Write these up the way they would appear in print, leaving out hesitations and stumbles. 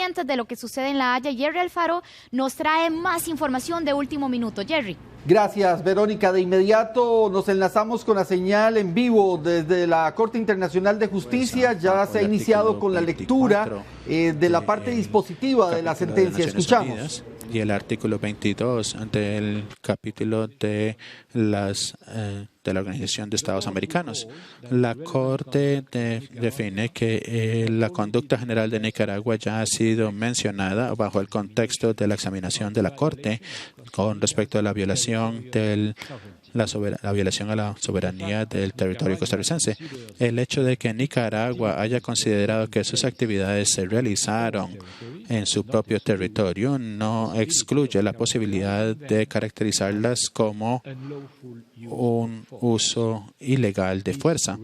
de lo que sucede en La Haya. Jerry Alfaro nos trae más información de último minuto. Jerry. Gracias, Verónica. De inmediato nos enlazamos con la señal en vivo desde la Corte Internacional de Justicia. Ya se ha iniciado con la lectura de la parte dispositiva de la sentencia. Escuchamos. Y el artículo 22 del capítulo de la Organización de Estados Americanos. La Corte define que la conducta general de Nicaragua ya ha sido mencionada bajo el contexto de la examinación de la Corte con respecto a la violación la violación a la soberanía del territorio costarricense. El hecho de que Nicaragua haya considerado que sus actividades se realizaron en su propio territorio no excluye la posibilidad de caracterizarlas como un uso ilegal de fuerza.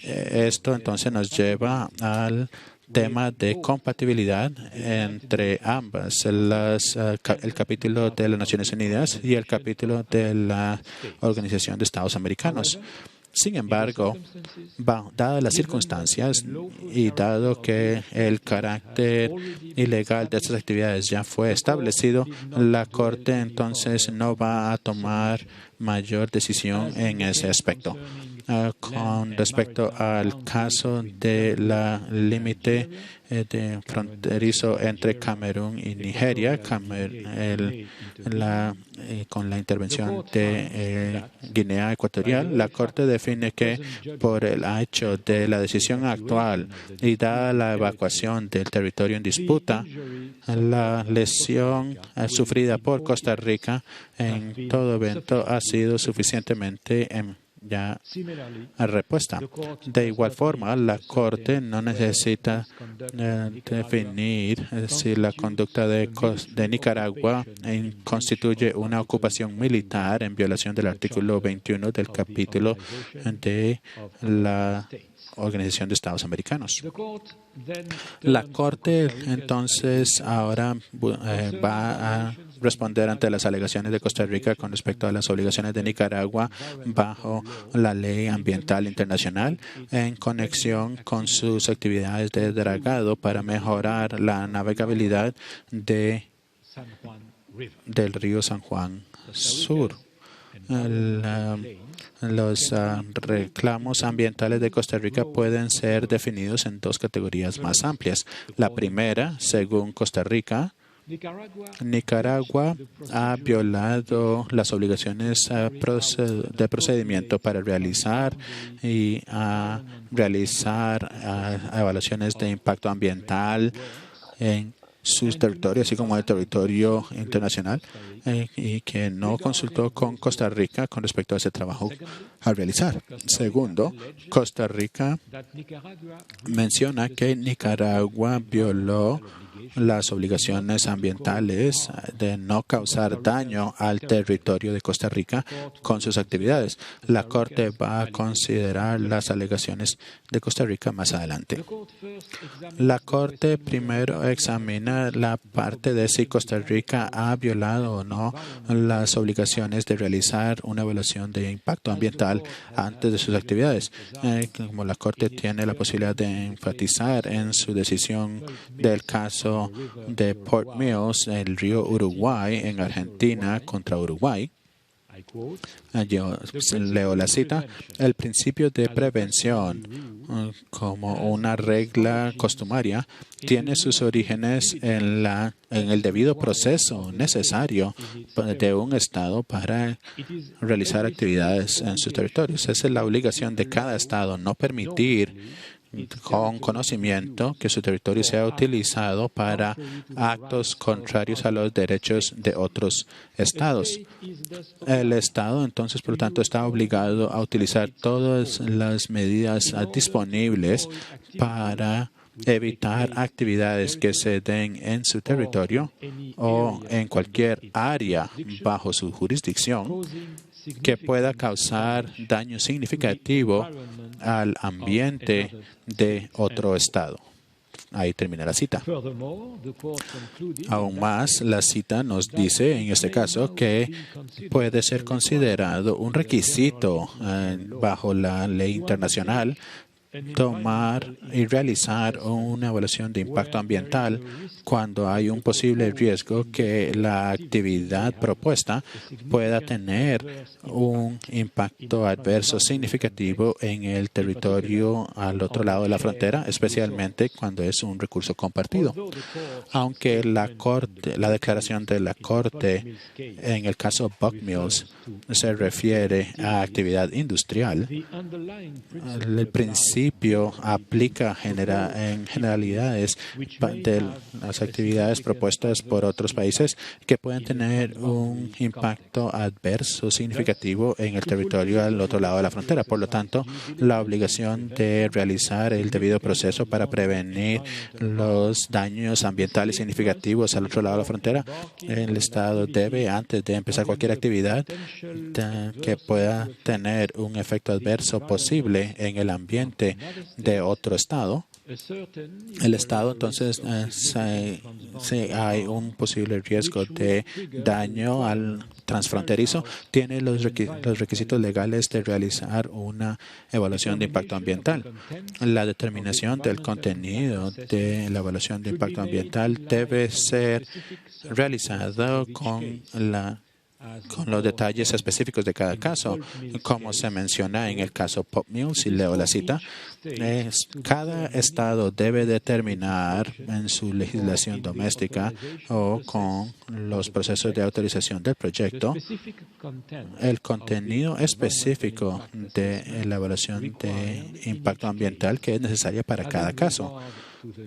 Esto entonces nos lleva al tema de compatibilidad entre ambas, el capítulo de las Naciones Unidas y el capítulo de la Organización de Estados Americanos. Sin embargo, dadas las circunstancias y dado que el carácter ilegal de estas actividades ya fue establecido, la Corte entonces no va a tomar mayor decisión en ese aspecto. Con respecto al caso de la límite fronterizo entre Camerún y Nigeria, con la intervención de Guinea Ecuatorial, la Corte define que por el hecho de la decisión actual y dada la evacuación del territorio en disputa, la lesión sufrida por Costa Rica en todo evento ha sido suficientemente ya repuesta. De igual forma, la Corte no necesita definir si la conducta de Nicaragua constituye una ocupación militar en violación del artículo 21 del capítulo de la Organización de Estados Americanos. La Corte entonces ahora va a responder ante las alegaciones de Costa Rica con respecto a las obligaciones de Nicaragua bajo la ley ambiental internacional en conexión con sus actividades de dragado para mejorar la navegabilidad del río San Juan Sur. Los reclamos ambientales de Costa Rica pueden ser definidos en dos categorías más amplias. La primera, según Costa Rica, Nicaragua ha violado las obligaciones de procedimiento para realizar evaluaciones de impacto ambiental en sus territorios, así como el territorio internacional, y que no consultó con Costa Rica con respecto a ese trabajo a realizar. Segundo, Costa Rica menciona que Nicaragua violó las obligaciones ambientales de no causar daño al territorio de Costa Rica con sus actividades. La Corte va a considerar las alegaciones de Costa Rica más adelante. La Corte primero examina la parte de si Costa Rica ha violado o no las obligaciones de realizar una evaluación de impacto ambiental antes de sus actividades. Como la Corte tiene la posibilidad de enfatizar en su decisión del caso de Port Mills, el río Uruguay, en Argentina contra Uruguay. Yo leo la cita. El principio de prevención, como una regla costumaria, tiene sus orígenes en el debido proceso necesario de un Estado para realizar actividades en sus territorios. Esa es la obligación de cada Estado, no permitir con conocimiento que su territorio sea utilizado para actos contrarios a los derechos de otros estados. El Estado, entonces, por lo tanto, está obligado a utilizar todas las medidas disponibles para evitar actividades que se den en su territorio o en cualquier área bajo su jurisdicción que pueda causar daño significativo al ambiente de otro Estado. Ahí termina la cita. Aún más, la cita nos dice, en este caso, que puede ser considerado un requisito bajo la ley internacional tomar y realizar una evaluación de impacto ambiental cuando hay un posible riesgo que la actividad propuesta pueda tener un impacto adverso significativo en el territorio al otro lado de la frontera, especialmente cuando es un recurso compartido. Aunque la declaración de la Corte en el caso Buck Mills se refiere a actividad industrial, el principio aplica en generalidades de las actividades propuestas por otros países que pueden tener un impacto adverso significativo en el territorio al otro lado de la frontera. Por lo tanto, la obligación de realizar el debido proceso para prevenir los daños ambientales significativos al otro lado de la frontera, el Estado debe, antes de empezar cualquier actividad que pueda tener un efecto adverso posible en el ambiente de otro Estado, el Estado entonces si hay un posible riesgo de daño al transfronterizo, tiene los requisitos legales de realizar una evaluación de impacto ambiental. La determinación del contenido de la evaluación de impacto ambiental debe ser realizada con los detalles específicos de cada caso, como se menciona en el caso Buck Mills, y leo la cita. Cada Estado debe determinar en su legislación doméstica o con los procesos de autorización del proyecto el contenido específico de la evaluación de impacto ambiental que es necesaria para cada caso,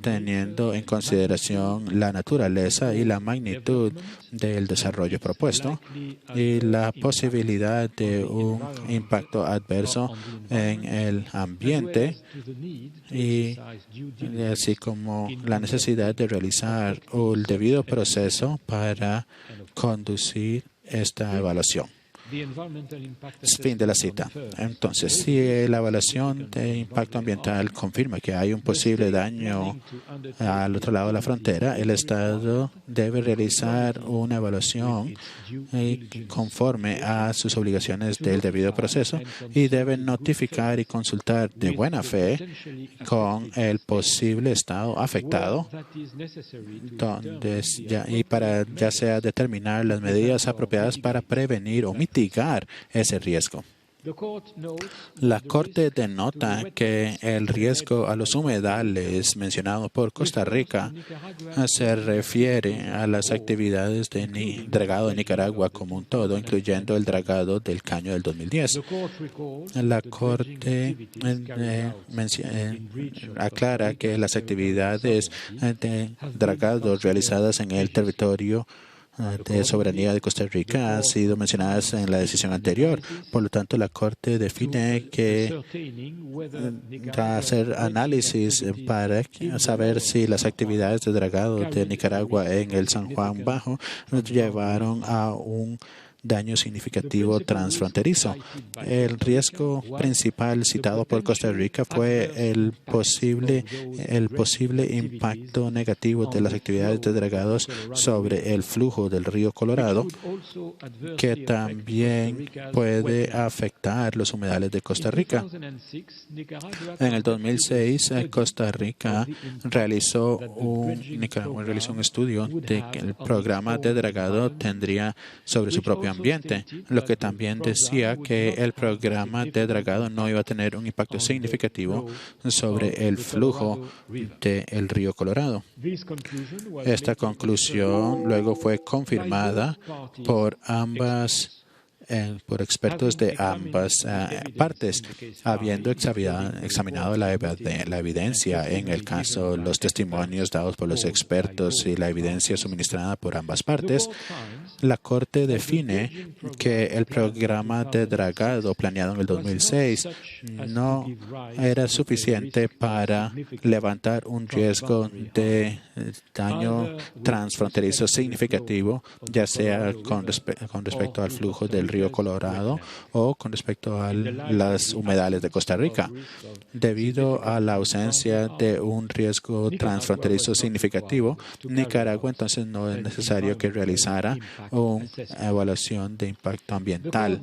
teniendo en consideración la naturaleza y la magnitud del desarrollo propuesto y la posibilidad de un impacto adverso en el ambiente, y así como la necesidad de realizar el debido proceso para conducir esta evaluación. Fin de la cita. Entonces, si la evaluación de impacto ambiental confirma que hay un posible daño al otro lado de la frontera, el Estado debe realizar una evaluación conforme a sus obligaciones del debido proceso y debe notificar y consultar de buena fe con el posible Estado afectado para ya sea determinar las medidas apropiadas para prevenir o mitigar ese riesgo. La Corte denota que el riesgo a los humedales mencionado por Costa Rica se refiere a las actividades de dragado de Nicaragua como un todo, incluyendo el dragado del caño del 2010. La Corte aclara que las actividades de dragado realizadas en el territorio de soberanía de Costa Rica han sido mencionadas en la decisión anterior. Por lo tanto, la Corte define que va a hacer análisis para saber si las actividades de dragado de Nicaragua en el San Juan Bajo llevaron a un daño significativo transfronterizo. El riesgo principal citado por Costa Rica fue el posible impacto negativo de las actividades de dragados sobre el flujo del río Colorado, que también puede afectar los humedales de Costa Rica. En el 2006, Costa Rica realizó un estudio de que el programa de dragado tendría sobre su propio ambiente, lo que también decía que el programa de dragado no iba a tener un impacto significativo sobre el flujo del río Colorado. Esta conclusión luego fue confirmada por expertos de ambas partes, habiendo examinado la evidencia en el caso, los testimonios dados por los expertos y la evidencia suministrada por ambas partes. La Corte define que el programa de dragado planeado en el 2006 no era suficiente para levantar un riesgo de daño transfronterizo significativo, ya sea con respecto al flujo del río río Colorado o con respecto a las humedales de Costa Rica. Debido a la ausencia de un riesgo transfronterizo significativo, Nicaragua entonces no es necesario que realizara una evaluación de impacto ambiental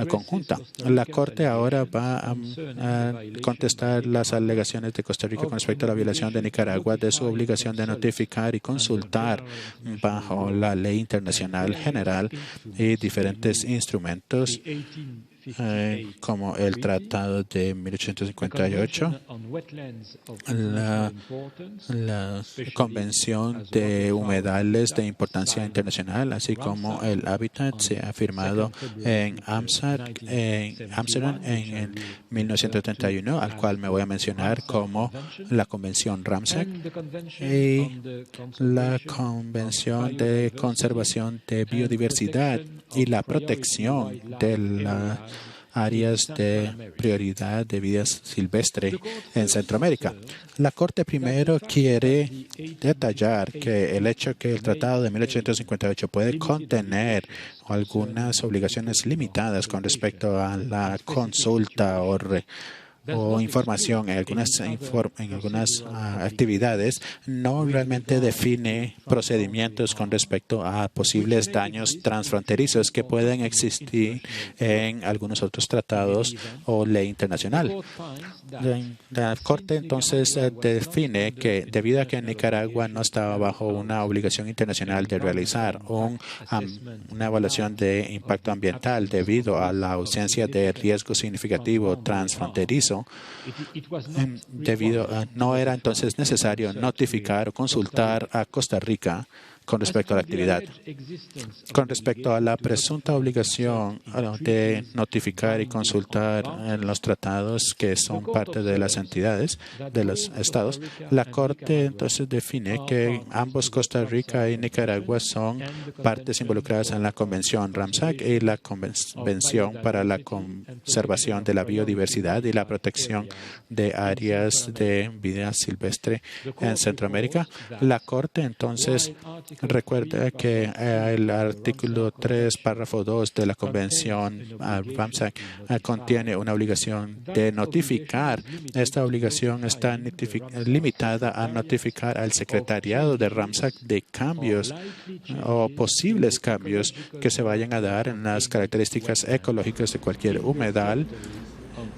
conjunta. La Corte ahora va a contestar las alegaciones de Costa Rica con respecto a la violación de Nicaragua de su obligación de notificar y consultar bajo la ley internacional general y diferentes instrumentos como el Tratado de 1858, la Convención de Humedales de Importancia Internacional, así como el Hábitat, se ha firmado en Ámsterdam en 1931, al cual me voy a mencionar como la Convención Ramsar y la Convención de Conservación de Biodiversidad y la protección de las áreas de prioridad de vida silvestre en Centroamérica. La Corte primero quiere detallar que el hecho que el Tratado de 1858 puede contener algunas obligaciones limitadas con respecto a la consulta o información en algunas actividades no realmente define procedimientos con respecto a posibles daños transfronterizos que pueden existir en algunos otros tratados o ley internacional. La Corte entonces define que debido a que Nicaragua no estaba bajo una obligación internacional de realizar una evaluación de impacto ambiental debido a la ausencia de riesgo significativo transfronterizo, no era entonces necesario notificar o consultar a Costa Rica con respecto a la actividad. Con respecto a la presunta obligación de notificar y consultar en los tratados que son parte de las entidades, de los estados, la Corte entonces define que ambos, Costa Rica y Nicaragua, son partes involucradas en la Convención Ramsar y la Convención para la Conservación de la Biodiversidad y la Protección de Áreas de Vida Silvestre en Centroamérica. La Corte entonces recuerda que el artículo 3, párrafo 2 de la Convención Ramsar contiene una obligación de notificar. Esta obligación está limitada a notificar al secretariado de Ramsar de cambios o posibles cambios que se vayan a dar en las características ecológicas de cualquier humedal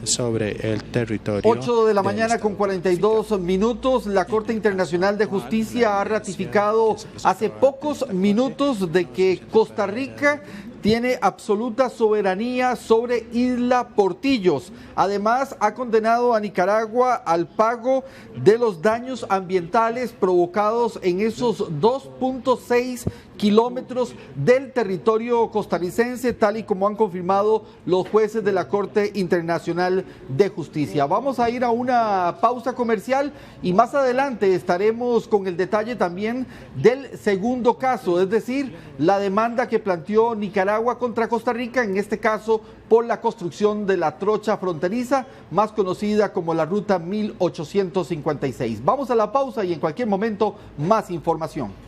sobre el territorio. 8 de la mañana con 42 minutos. La Corte Internacional de Justicia ha ratificado hace pocos minutos de que Costa Rica tiene absoluta soberanía sobre Isla Portillos. Además, ha condenado a Nicaragua al pago de los daños ambientales provocados en esos 2.6 kilómetros del territorio costarricense, tal y como han confirmado los jueces de la Corte Internacional de Justicia. Vamos a ir a una pausa comercial y más adelante estaremos con el detalle también del segundo caso, es decir, la demanda que planteó Nicaragua contra Costa Rica, en este caso por la construcción de la trocha fronteriza, más conocida como la Ruta 1856. Vamos a la pausa y en cualquier momento más información.